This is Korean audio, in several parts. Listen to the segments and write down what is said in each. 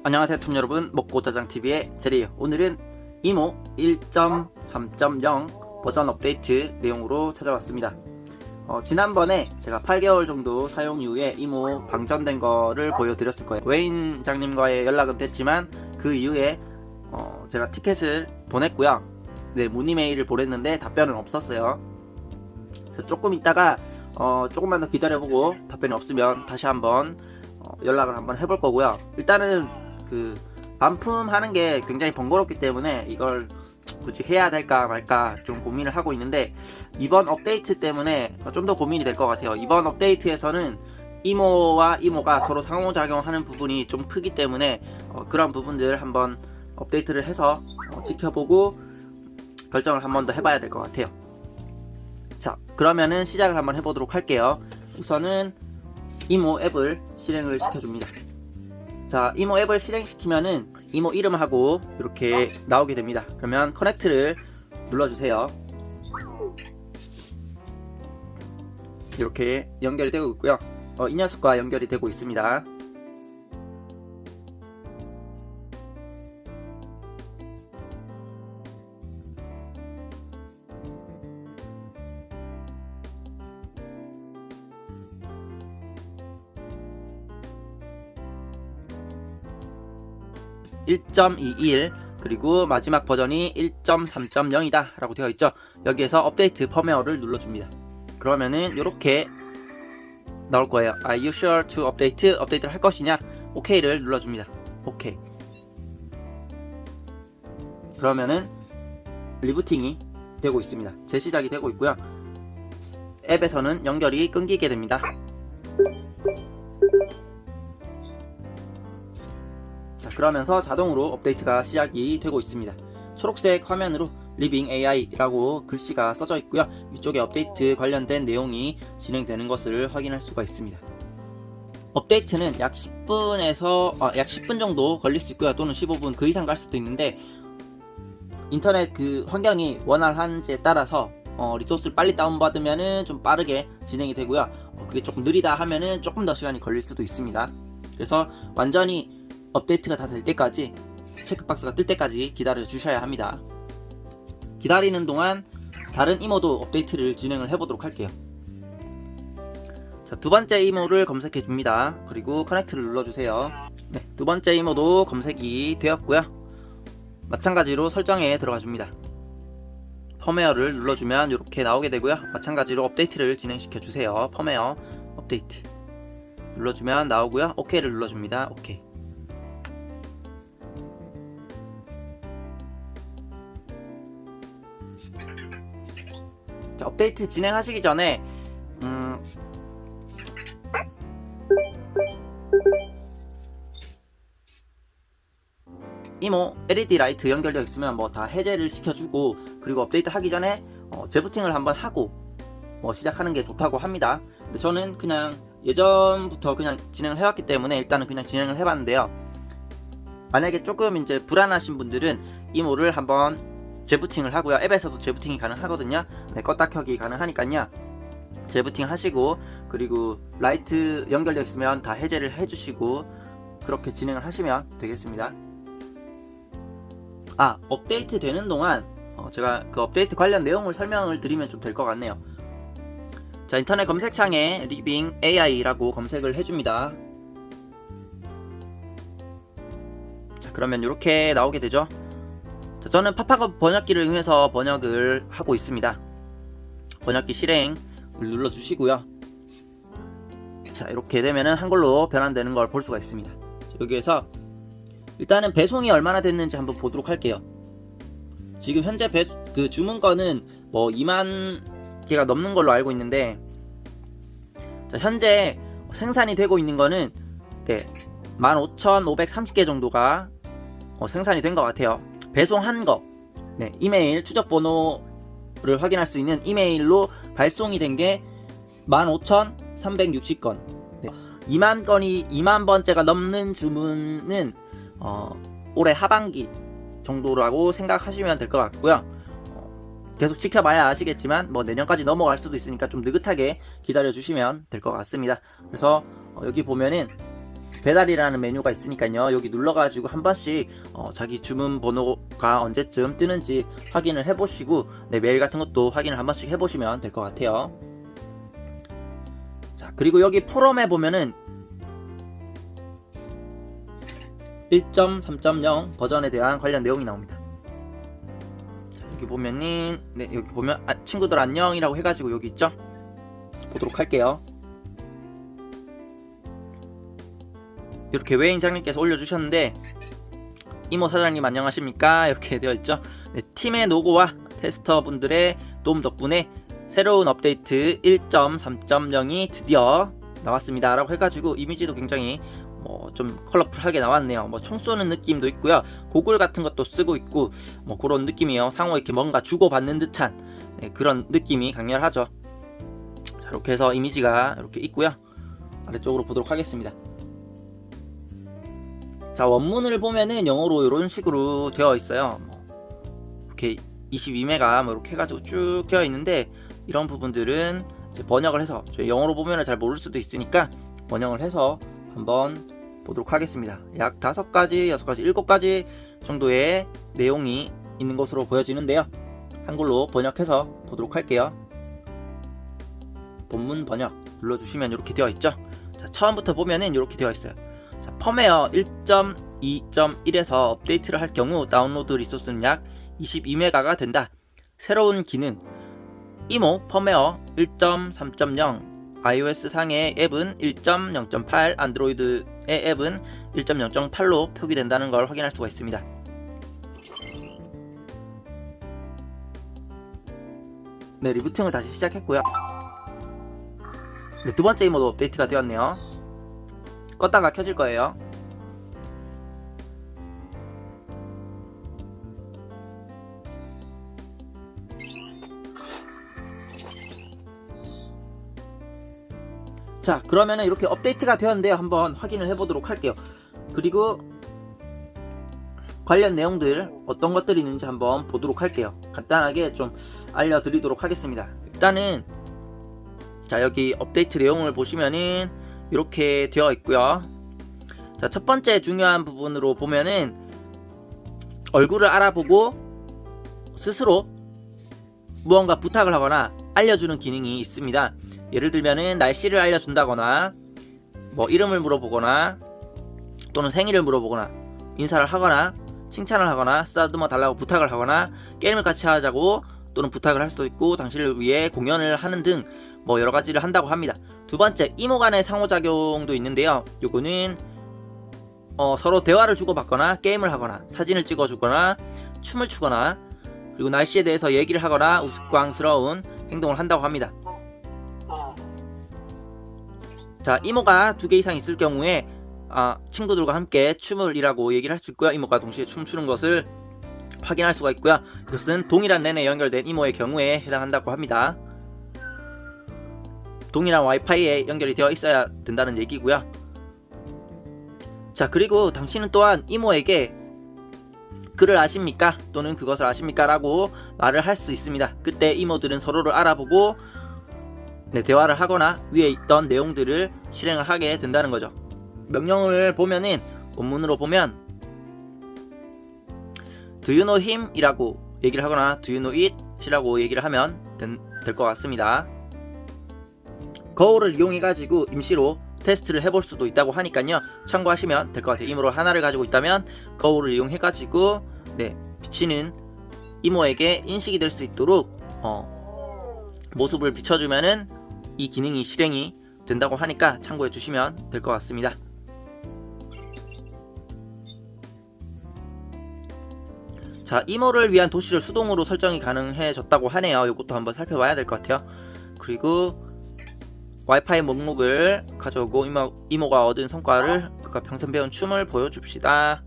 안녕하세요 톰 여러분, 먹고짜장TV의 제리예요. 오늘은 이모 1.3.0 버전 업데이트 내용으로 찾아왔습니다. 지난번에 제가 8개월 정도 사용 이후에 이모 방전된 거를 보여드렸을 거예요. 웨인장님과의 연락은 됐지만 그 이후에 제가 티켓을 보냈고요. 네, 문의 메일을 보냈는데 답변은 없었어요. 그래서 조금 있다가 조금만 더 기다려보고 답변이 없으면 다시 한번 연락을 한번 해볼 거고요. 일단은 반품하는 게 굉장히 번거롭기 때문에 이걸 굳이 해야 될까 말까 좀 고민을 하고 있는데, 이번 업데이트 때문에 좀 더 고민이 될 것 같아요. 이번 업데이트에서는 이모와 이모가 서로 상호작용하는 부분이 좀 크기 때문에 그런 부분들 한번 업데이트를 해서 지켜보고 결정을 한 번 더 해봐야 될 것 같아요. 자, 그러면은 시작을 한번 해보도록 할게요. 우선은 이모 앱을 실행을 시켜줍니다. 자, 이모 앱을 실행시키면은 이모 이름하고 이렇게 나오게 됩니다. 그러면 커넥트를 눌러주세요. 이렇게 연결이 되고 있고요. 이 녀석과 연결이 되고 있습니다. (1.21) 그리고 마지막 버전이 1.3.0이다 라고 되어 있죠. 여기에서 업데이트 펌웨어를 눌러줍니다. 그러면은 이렇게 나올 거예요. Are you sure to update? 업데이트를 할 것이냐? OK를 눌러줍니다. OK. 그러면은 리부팅이 되고 있습니다. 재시작이 되고 있고요. 앱에서는 연결이 끊기게 됩니다. 그러면서 자동으로 업데이트가 시작이 되고 있습니다. 초록색 화면으로 Living AI라고 글씨가 써져 있고요. 이쪽에 업데이트 관련된 내용이 진행되는 것을 확인할 수가 있습니다. 업데이트는 약 10분 정도 걸릴 수 있고요. 또는 15분 그 이상 갈 수도 있는데, 인터넷 환경이 원활한지에 따라서 리소스를 빨리 다운받으면은 좀 빠르게 진행이 되고요. 그게 조금 느리다 하면은 조금 더 시간이 걸릴 수도 있습니다. 그래서 완전히 업데이트가 다 될 때까지, 체크박스가 뜰 때까지 기다려 주셔야 합니다. 기다리는 동안 다른 이모도 업데이트를 진행을 해보도록 할게요. 자, 두 번째 이모를 검색해 줍니다. 그리고 커넥트를 눌러주세요. 네, 두 번째 이모도 검색이 되었고요. 마찬가지로 설정에 들어가 줍니다. 펌웨어를 눌러주면 이렇게 나오게 되고요. 마찬가지로 업데이트를 진행시켜 주세요. 펌웨어 업데이트 눌러주면 나오고요. OK를 눌러줍니다. OK. 자, 업데이트 진행하시기 전에 이모 LED 라이트 연결되어 있으면 다 해제를 시켜주고, 그리고 업데이트 하기 전에 재부팅을 한번 하고 시작하는 게 좋다고 합니다. 근데 저는 그냥 예전부터 그냥 진행을 해왔기 때문에 일단은 그냥 진행을 해봤는데요. 만약에 조금 이제 불안하신 분들은 이모를 한번 재부팅을 하고요. 앱에서도 재부팅이 가능하거든요. 네, 껐다 켜기 가능하니까요. 재부팅 하시고, 그리고 라이트 연결되어 있으면 다 해제를 해주시고, 그렇게 진행을 하시면 되겠습니다. 업데이트 되는 동안 제가 그 업데이트 관련 내용을 설명을 드리면 좀 될 것 같네요. 자, 인터넷 검색창에 Living AI라고 검색을 해줍니다. 자, 그러면 이렇게 나오게 되죠. 자, 저는 팝팝 번역기를 이용해서 번역을 하고 있습니다. 번역기 실행을 눌러주시고요. 자, 이렇게 되면은 한글로 변환되는 걸 볼 수가 있습니다. 자, 여기에서 일단은 배송이 얼마나 됐는지 한번 보도록 할게요. 지금 현재 주문건은 2만 개가 넘는 걸로 알고 있는데, 자, 현재 생산이 되고 있는 거는 15,530개 정도가 생산이 된 것 같아요. 배송한 거, 이메일 추적 번호를 확인할 수 있는 이메일로 발송이 된 게 15,360건. 2만 번째가 넘는 주문은 올해 하반기 정도라고 생각하시면 될 것 같고요. 계속 지켜봐야 아시겠지만 내년까지 넘어갈 수도 있으니까 좀 느긋하게 기다려 주시면 될 것 같습니다. 그래서 여기 보면은 배달이라는 메뉴가 있으니까요. 여기 눌러가지고 한 번씩 자기 주문 번호가 언제쯤 뜨는지 확인을 해보시고 메일 같은 것도 확인을 한 번씩 해보시면 될 것 같아요. 자, 그리고 여기 포럼에 보면은 1.3.0 버전에 대한 관련 내용이 나옵니다. 자, 여기 보면은 여기 보면 친구들 안녕이라고 해가지고 여기 있죠? 보도록 할게요. 이렇게 웨인장님께서 올려주셨는데, 이모 사장님 안녕하십니까? 이렇게 되어 있죠. 팀의 노고와 테스터분들의 도움 덕분에 새로운 업데이트 1.3.0이 드디어 나왔습니다 라고 해가지고 이미지도 굉장히 좀 컬러풀하게 나왔네요. 총 쏘는 느낌도 있고요, 고글 같은 것도 쓰고 있고 그런 느낌이에요. 상호 이렇게 뭔가 주고받는 듯한 그런 느낌이 강렬하죠. 자, 이렇게 해서 이미지가 이렇게 있고요. 아래쪽으로 보도록 하겠습니다. 자, 원문을 보면은 영어로 이런 식으로 되어 있어요. 이렇게 22메가 이렇게 해가지고 쭉 되어 있는데, 이런 부분들은 이제 번역을 해서, 저희 영어로 보면은 잘 모를 수도 있으니까 번역을 해서 한번 보도록 하겠습니다. 약 5가지, 6가지, 7가지 정도의 내용이 있는 것으로 보여지는데요. 한글로 번역해서 보도록 할게요. 본문 번역 눌러주시면 이렇게 되어 있죠. 자, 처음부터 보면은 이렇게 되어 있어요. 자, 펌웨어 1.2.1에서 업데이트를 할 경우 다운로드 리소스는 약 22메가가 된다. 새로운 기능 이모 펌웨어 1.3.0 iOS 상의 앱은 1.0.8, 안드로이드의 앱은 1.0.8로 표기된다는 걸 확인할 수가 있습니다. 네, 리부팅을 다시 시작했고요. 네, 두 번째 이모도 업데이트가 되었네요. 껐다가 켜질 거예요. 자, 그러면은 이렇게 업데이트가 되었는데요. 한번 확인을 해보도록 할게요. 그리고 관련 내용들 어떤 것들이 있는지 한번 보도록 할게요. 간단하게 좀 알려드리도록 하겠습니다. 일단은 자, 여기 업데이트 내용을 보시면은 이렇게 되어 있고요. 자, 첫 번째 중요한 부분으로 보면은 얼굴을 알아보고 스스로 무언가 부탁을 하거나 알려주는 기능이 있습니다. 예를 들면은 날씨를 알려준다거나 이름을 물어보거나 또는 생일을 물어보거나 인사를 하거나 칭찬을 하거나 쓰다듬어 달라고 부탁을 하거나 게임을 같이 하자고 또는 부탁을 할 수도 있고 당신을 위해 공연을 하는 등 여러 가지를 한다고 합니다. 두 번째, 이모 간의 상호작용도 있는데요. 요거는 서로 대화를 주고받거나 게임을 하거나 사진을 찍어주거나 춤을 추거나 그리고 날씨에 대해서 얘기를 하거나 우스꽝스러운 행동을 한다고 합니다. 자, 이모가 2개 이상 있을 경우에 친구들과 함께 춤을 이라고 얘기를 할 수 있고요. 이모가 동시에 춤추는 것을 확인할 수가 있고요. 이것은 동일한 랜에 연결된 이모의 경우에 해당한다고 합니다. 동일한 와이파이에 연결이 되어 있어야 된다는 얘기고요. 자, 그리고 당신은 또한 이모에게 그를 아십니까? 또는 그것을 아십니까? 라고 말을 할 수 있습니다. 그때 이모들은 서로를 알아보고 대화를 하거나 위에 있던 내용들을 실행을 하게 된다는 거죠. 명령을 보면은 원문으로 보면 Do you know him? 이라고 얘기를 하거나 Do you know it? 이라고 얘기를 하면 될 것 같습니다. 거울을 이용해가지고 임시로 테스트를 해볼 수도 있다고 하니까요. 참고하시면 될 것 같아요. 이모로 하나를 가지고 있다면 거울을 이용해가지고 비치는 이모에게 인식이 될 수 있도록 모습을 비춰주면은 이 기능이 실행이 된다고 하니까 참고해 주시면 될 것 같습니다. 자, 이모를 위한 도시를 수동으로 설정이 가능해졌다고 하네요. 이것도 한번 살펴봐야 될 것 같아요. 그리고 와이파이 목록을 가져오고 이모가 얻은 성과를 그가 평생 배운 춤을 보여줍시다.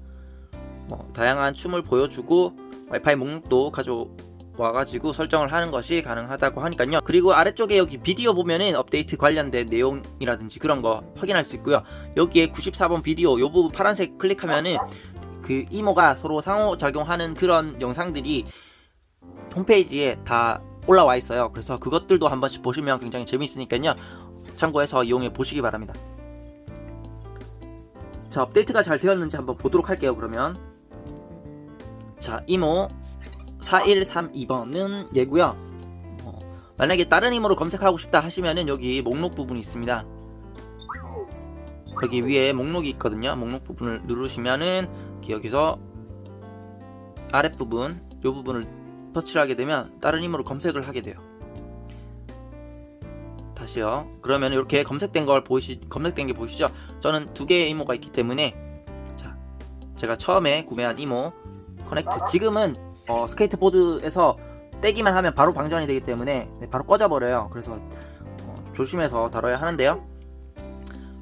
다양한 춤을 보여주고 와이파이 목록도 가져와가지고 설정을 하는 것이 가능하다고 하니까요. 그리고 아래쪽에 여기 비디오 보면은 업데이트 관련된 내용이라든지 그런 거 확인할 수 있고요. 여기에 94번 비디오 요 부분 파란색 클릭하면은 그 이모가 서로 상호작용하는 그런 영상들이 홈페이지에 다 올라와 있어요. 그래서 그것들도 한 번씩 보시면 굉장히 재미있으니까요. 참고해서 이용해 보시기 바랍니다. 자, 업데이트가 잘 되었는지 한번 보도록 할게요. 그러면 자, 이모 4132번은 얘고요. 만약에 다른 이모로 검색하고 싶다 하시면은 여기 목록 부분이 있습니다. 여기 위에 목록이 있거든요. 목록 부분을 누르시면은 여기서 아랫부분 이 부분을 터치를 하게 되면 다른 이모로 검색을 하게 돼요. 다시요. 그러면 이렇게 검색된 게 보이시죠? 저는 두 개의 이모가 있기 때문에 자, 제가 처음에 구매한 이모 커넥트. 지금은 스케이트보드에서 떼기만 하면 바로 방전이 되기 때문에 바로 꺼져버려요. 그래서 조심해서 다뤄야 하는데요.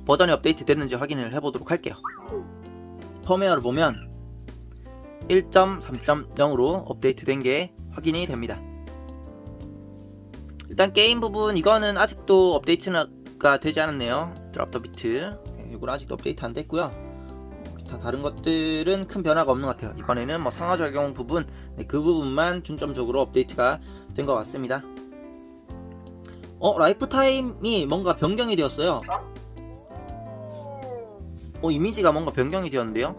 버전이 업데이트 됐는지 확인을 해보도록 할게요. 펌웨어를 보면 1.3.0으로 업데이트 된 게 확인이 됩니다. 일단 게임 부분 이거는 아직도 업데이트가 되지 않았네요. 드랍 더 비트 이건 아직도 업데이트 안 됐고요. 기타 다른 것들은 큰 변화가 없는 것 같아요. 이번에는 뭐 상하작용 부분 그 부분만 중점적으로 업데이트가 된 것 같습니다. 라이프 타임이 뭔가 변경이 되었어요. 이미지가 뭔가 변경이 되었는데요.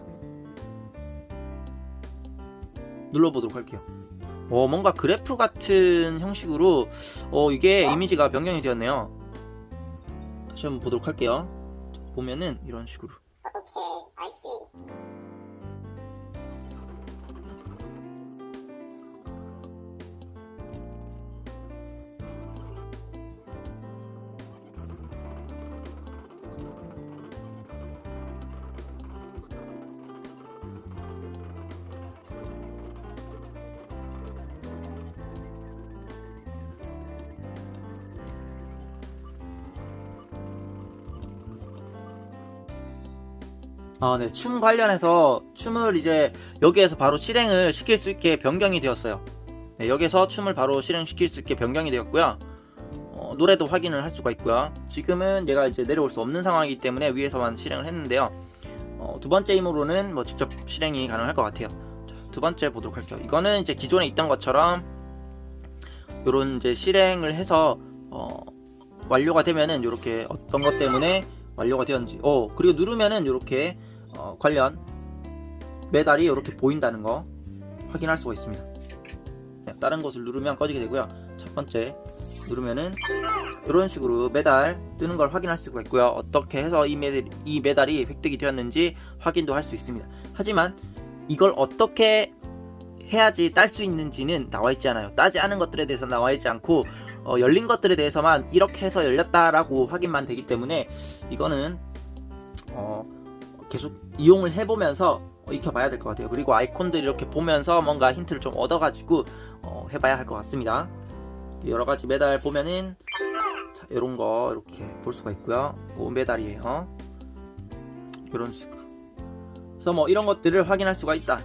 눌러보도록 할게요. 뭔가 그래프 같은 형식으로 이게 이미지가 변경이 되었네요. 다시 한번 보도록 할게요. 보면은 이런 식으로. Okay, I see. 네, 춤 관련해서 춤을 이제 여기에서 바로 실행을 시킬 수 있게 변경이 되었어요. 네, 여기서 춤을 바로 실행시킬 수 있게 변경이 되었고요. 노래도 확인을 할 수가 있고요. 지금은 얘가 이제 내려올 수 없는 상황이기 때문에 위에서만 실행을 했는데요. 두 번째 힘으로는 뭐 직접 실행이 가능할 것 같아요. 자, 두 번째 보도록 할게요. 이거는 이제 기존에 있던 것처럼 요런 이제 실행을 해서 완료가 되면은 요렇게 어떤 것 때문에 완료가 되었는지 그리고 누르면은 요렇게 관련 메달이 이렇게 보인다는 거 확인할 수가 있습니다. 네, 다른 것을 누르면 꺼지게 되고요. 첫 번째 누르면은 이런 식으로 메달 뜨는 걸 확인할 수가 있고요. 어떻게 해서 이 메달이 획득이 되었는지 확인도 할 수 있습니다. 하지만 이걸 어떻게 해야지 딸 수 있는지는 나와 있지 않아요. 따지 않은 것들에 대해서 나와 있지 않고 열린 것들에 대해서만 이렇게 해서 열렸다라고 확인만 되기 때문에 이거는 계속 이용을 해보면서 익혀봐야 될 것 같아요. 그리고 아이콘들 이렇게 보면서 뭔가 힌트를 좀 얻어가지고 해봐야 할 것 같습니다. 여러가지 메달 보면은 자, 이런 거 이렇게 볼 수가 있고요. 메달이에요. 이런 식으로. 그래서 뭐 이런 것들을 확인할 수가 있다.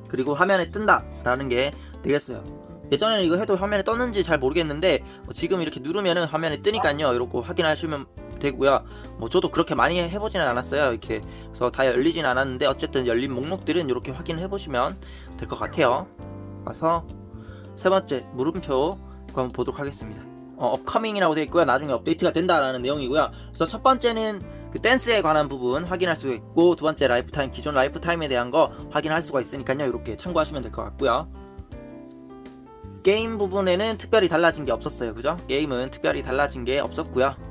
그리고 화면에 뜬다 라는 게 되겠어요. 예전에는 이거 해도 화면에 떴는지 잘 모르겠는데 지금 이렇게 누르면은 화면에 뜨니까요. 이렇게 확인하시면 되고요. 뭐 저도 그렇게 많이 해보지는 않았어요. 이렇게 그래서 다 열리진 않았는데 어쨌든 열린 목록들은 이렇게 확인해 보시면 될 것 같아요. 와서 세 번째 물음표 한번 보도록 하겠습니다. 업커밍이라고 되어 있고요. 나중에 업데이트가 된다라는 내용이고요. 그래서 첫 번째는 그 댄스에 관한 부분 확인할 수가 있고, 두 번째 라이프타임, 기존 라이프타임에 대한 거 확인할 수가 있으니까요. 이렇게 참고하시면 될 것 같고요. 게임 부분에는 특별히 달라진 게 없었어요. 그죠? 게임은 특별히 달라진 게 없었고요.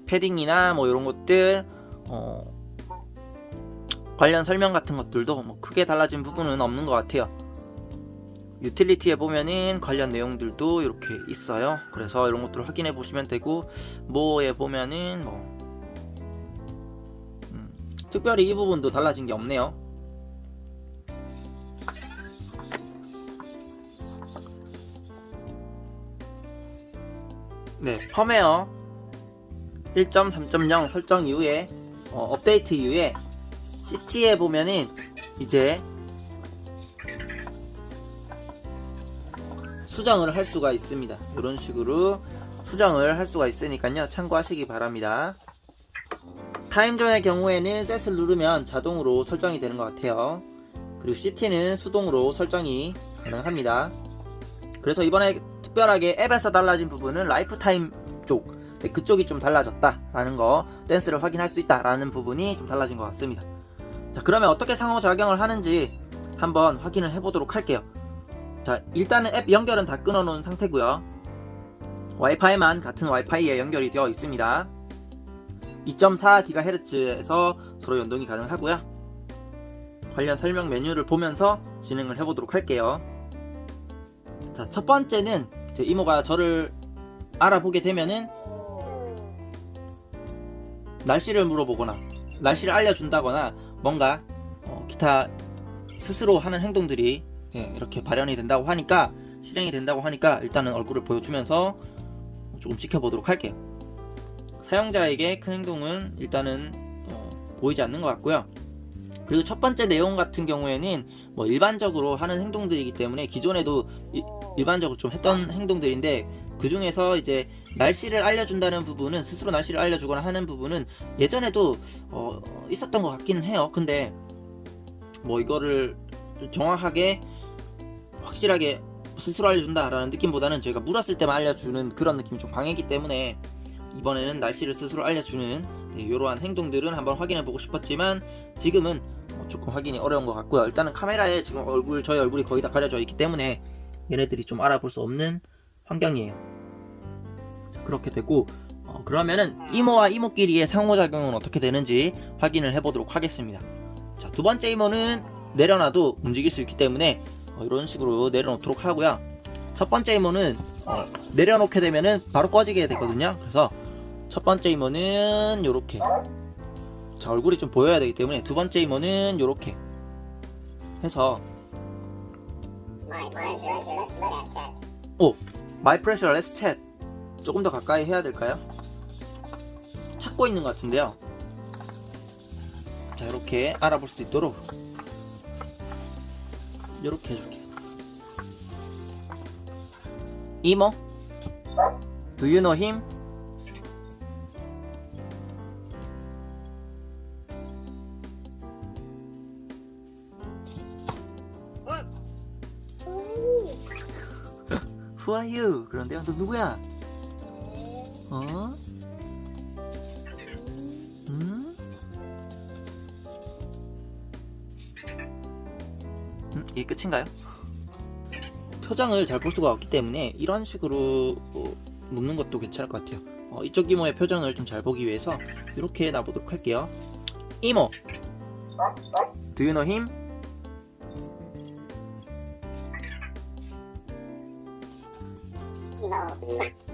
패딩이나 뭐 이런 것들 관련 설명 같은 것들도 뭐 크게 달라진 부분은 없는 것 같아요. 유틸리티에 보면은 관련 내용들도 이렇게 있어요. 그래서 이런 것들을 확인해 보시면 되고, 뭐에 보면은 뭐 특별히 이 부분도 달라진 게 없네요. 네, 펌웨어 1.3.0 설정 이후에 업데이트 이후에 CT에 보면은 이제 수정을 할 수가 있습니다. 이런 식으로 수정을 할 수가 있으니까요. 참고하시기 바랍니다. 타임존의 경우에는 셋을 누르면 자동으로 설정이 되는 것 같아요. 그리고 CT는 수동으로 설정이 가능합니다. 그래서 이번에 특별하게 앱에서 달라진 부분은 라이프타임 쪽, 네, 그쪽이 좀 달라졌다라는 거, 댄스를 확인할 수 있다라는 부분이 좀 달라진 것 같습니다. 자, 그러면 어떻게 상호작용을 하는지 한번 확인을 해보도록 할게요. 자, 일단은 앱 연결은 다 끊어놓은 상태고요. 와이파이만 같은 와이파이에 연결이 되어 있습니다. 2.4GHz에서 서로 연동이 가능하고요. 관련 설명 메뉴를 보면서 진행을 해보도록 할게요. 자, 첫 번째는 제 이모가 저를 알아보게 되면은 날씨를 물어보거나 날씨를 알려준다거나 뭔가 기타 스스로 하는 행동들이 이렇게 발현이 된다고 하니까, 실행이 된다고 하니까 일단은 얼굴을 보여주면서 조금 지켜보도록 할게요. 사용자에게 큰 행동은 일단은 보이지 않는 것 같고요. 그리고 첫 번째 내용 같은 경우에는 뭐 일반적으로 하는 행동들이기 때문에 기존에도 일반적으로 좀 했던 행동들인데, 그 중에서 이제 날씨를 알려준다는 부분은, 스스로 날씨를 알려주거나 하는 부분은 예전에도 있었던 것 같기는 해요. 근데 뭐 이거를 정확하게 확실하게 스스로 알려준다라는 느낌보다는 저희가 물었을 때만 알려주는 그런 느낌이 좀 강했기 때문에 이번에는 날씨를 스스로 알려주는 이러한 행동들은 한번 확인해 보고 싶었지만 지금은 조금 확인이 어려운 것 같고요. 일단은 카메라에 지금 저희 얼굴이 거의 다 가려져 있기 때문에 얘네들이 좀 알아볼 수 없는 환경이에요. 자, 그렇게 되고 그러면은 이모와 이모끼리의 상호작용은 어떻게 되는지 확인을 해보도록 하겠습니다. 자, 두 번째 이모는 내려놔도 움직일 수 있기 때문에 이런 식으로 내려놓도록 하고요. 첫 번째 이모는 내려놓게 되면은 바로 꺼지게 되거든요. 그래서 첫 번째 이모는 요렇게, 자, 얼굴이 좀 보여야 되기 때문에 두 번째 이모는 요렇게 해서 My pleasure. Let's chat. My pressure, let's chat. 조금 더 가까이 해야 될까요? 찾고 있는 것 같은데요. 자, 이렇게 알아볼 수 있도록 이렇게 해줄게요. 이모, do you know him? Who are you? 그런데요, 너 누구야? 이게 끝인가요? 표정을 잘 볼 수가 없기 때문에 이런 식으로 묻는 것도 괜찮을 것 같아요. 이쪽 이모의 표정을 좀 잘 보기 위해서 이렇게 놔보도록 할게요. 이모, do you know him? Emo.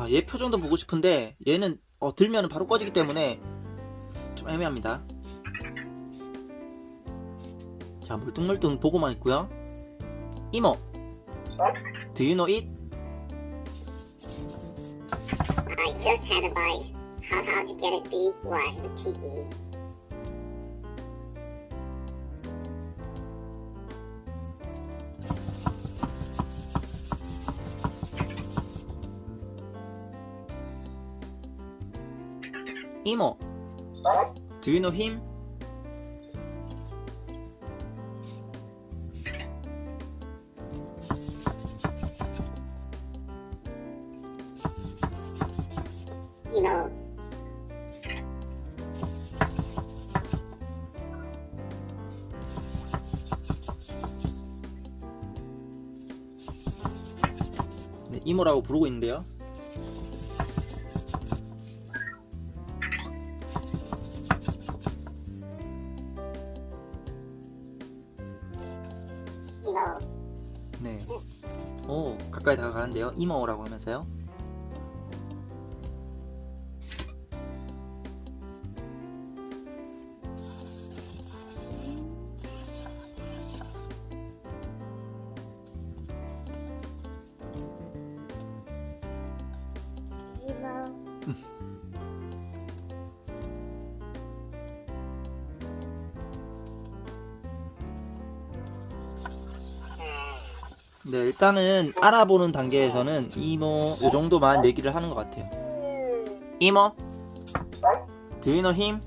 얘 표정도 보고 싶은데 얘는 들면 바로 꺼지기 때문에 좀 애매합니다. 자, 물뚱물뚱 보고만 있고요. 이모, do you know it? I just had a bite. How to get it be? Why the TV? 이모, do you know him? Emo. 네, 이모라고 부르고 있는데요. Emo. 네. 가까이 다가가는데요. 이모라고 하면서요. 네, 일단은 알아보는 단계에서는 이모 요 정도만 얘기를 하는 것 같아요. 이모, do you know him?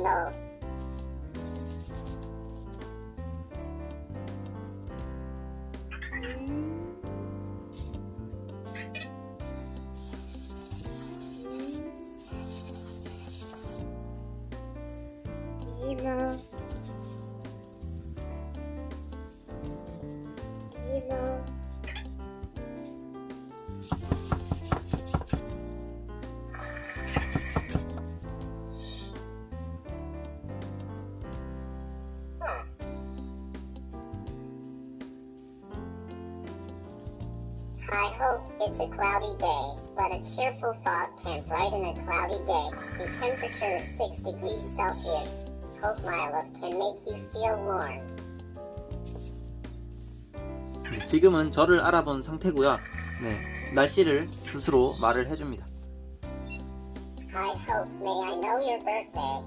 Emo. Emo. Emo. I hope it's a cloudy day, but a cheerful thought can brighten a cloudy day. The temperature is 6 degrees Celsius. Hope my love can make you feel warm. 지금은 저를 알아본 상태고요. 네, 날씨를 스스로 말을 해줍니다. I hope may I know your birthday.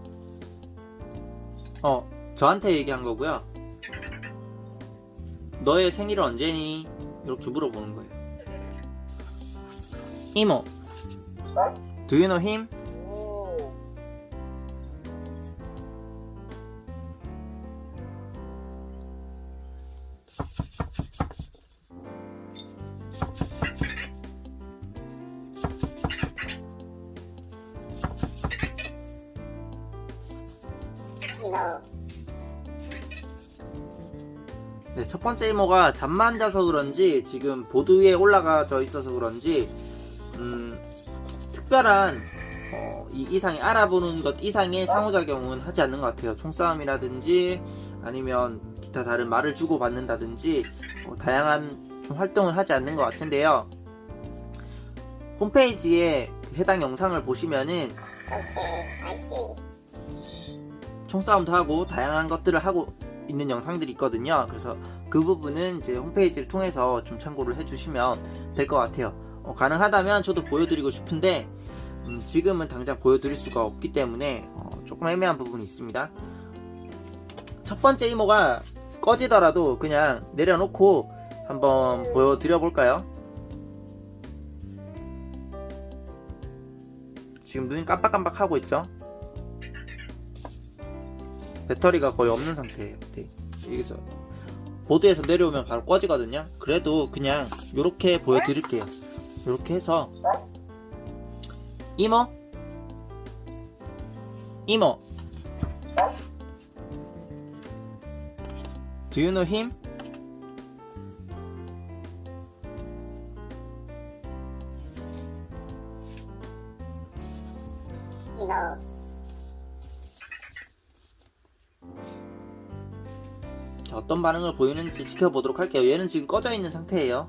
저한테 얘기한 거고요. 너의 생일은 언제니? 이렇게 물어보는 거예요. 이모, do you know him? No. 네, 첫 번째 이모가 잠만 자서 그런지 지금 보드 위에 올라가져 있어서 그런지 특별한 이 이상이 알아보는 것 이상의 상호작용은 하지 않는 것 같아요. 총싸움이라든지 아니면 기타 다른 말을 주고받는다든지 다양한 좀 활동을 하지 않는 것 같은데요. 홈페이지에 해당 영상을 보시면은 Okay, I see. 총싸움도 하고 다양한 것들을 하고 있는 영상들이 있거든요. 그래서 그 부분은 이제 홈페이지를 통해서 좀 참고를 해주시면 될 것 같아요. 가능하다면 저도 보여드리고 싶은데 지금은 당장 보여드릴 수가 없기 때문에 조금 애매한 부분이 있습니다. 첫 번째 이모가 꺼지더라도 그냥 내려놓고 한번 보여드려 볼까요? 지금 눈이 깜빡깜빡 하고 있죠? 배터리가 거의 없는 상태예요. 네. 여기서 보드에서 내려오면 바로 꺼지거든요. 그래도 그냥 이렇게 보여드릴게요. 이렇게 해서 이모, 이모, do you know him? No. 자, 어떤 반응을 보이는지 지켜보도록 할게요. 얘는 지금 꺼져 있는 상태예요.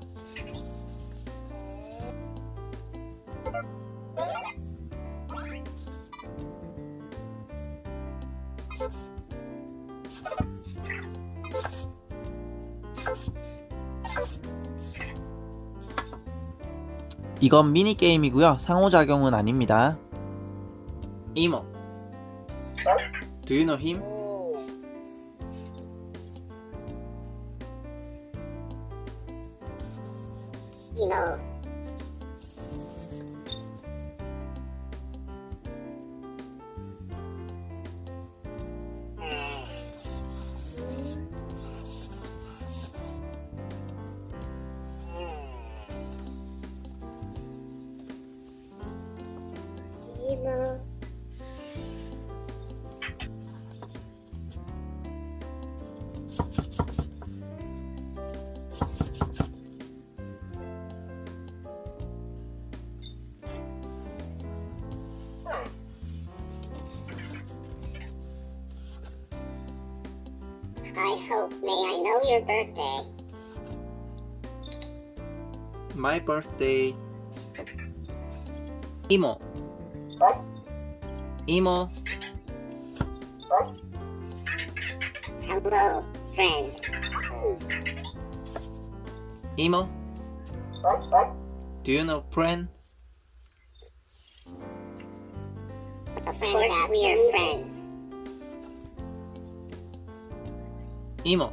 이건 미니게임이고요. 상호작용은 아닙니다. 이모, do you know him? No. Emo. I hope may I know your birthday. My birthday. 이모, 이모, Hello, friend. 이모, do you know friend? Of course we are friends. 이모,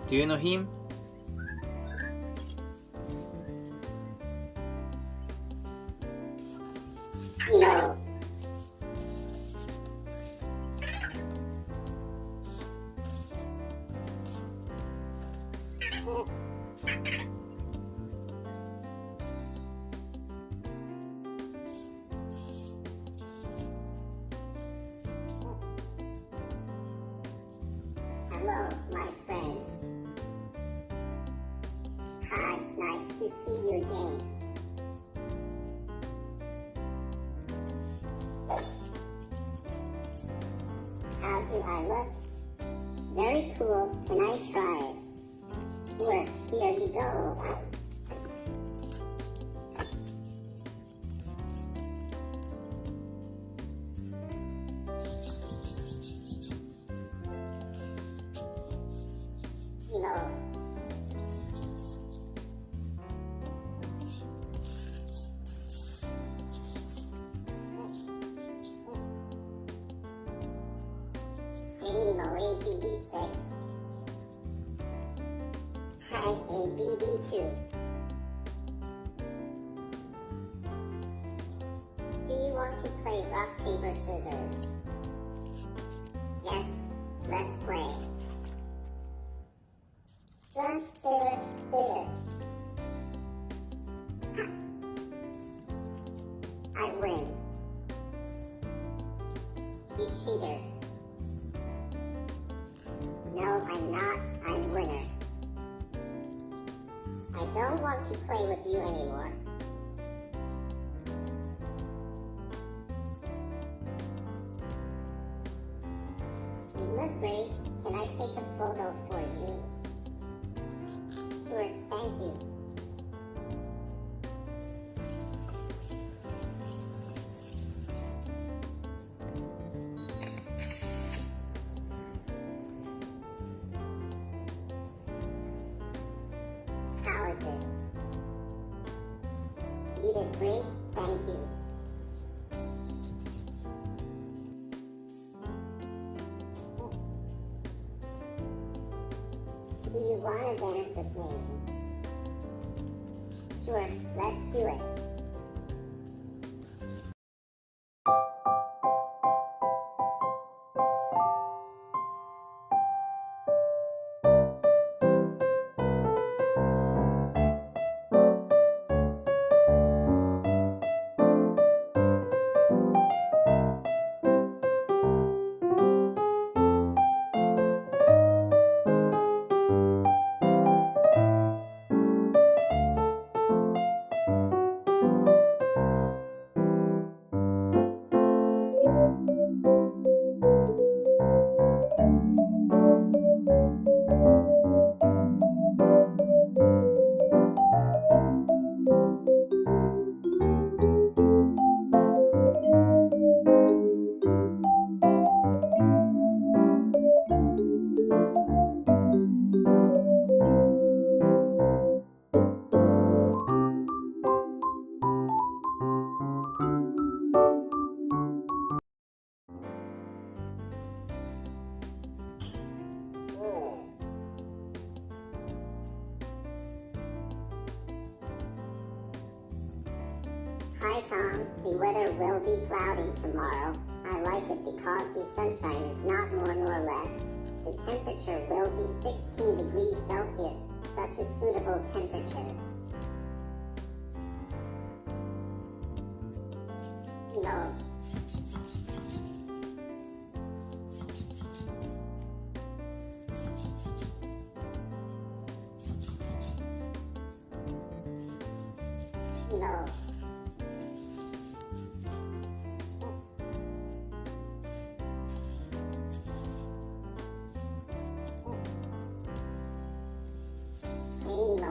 do you know him? No. Hello, my friend. Hi, nice to see you again. How do I look? Very cool. Can I try it? Sure, here we go. Kilo. Kilo ABB6. Hi, ABB2. Do you want to play rock, paper, scissors? Yes, let's play. Rock, paper, scissors. Ha. I win. You cheater. No, I'm not. I'm winner. I don't want to play with you anymore. You look great. Can I take a photo for you? Sure, thank you. How is it? You did great, thank you. Do you want to dance with me? Sure, let's do it. Hi Tom, the weather will be cloudy tomorrow. I like it because the sunshine is not more nor less. The temperature will be 16 degrees Celsius, such a suitable temperature. No. No.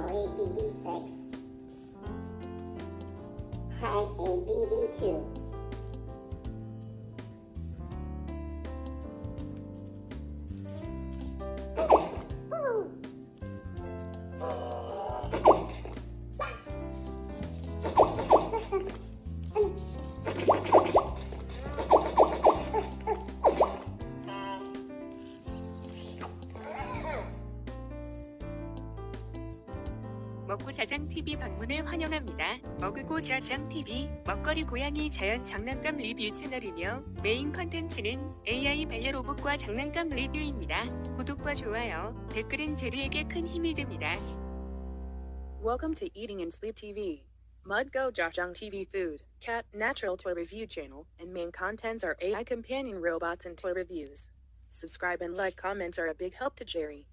ABB6. Hi, ABB2. 먹고 자장 TV 방문을 환영합니다. 먹고 자장 TV 먹거리 고양이 자연 장난감 리뷰 채널이며 메인 컨텐츠는 AI 반려로봇과 장난감 리뷰입니다. 구독과 좋아요, 댓글은 제리에게 큰 힘이 됩니다. Welcome to Eating and Sleep TV. Mudgo Jajang TV Food, Cat Natural Toy Review Channel, and main contents are AI companion robots and toy reviews. Subscribe and like comments are a big help to Jerry.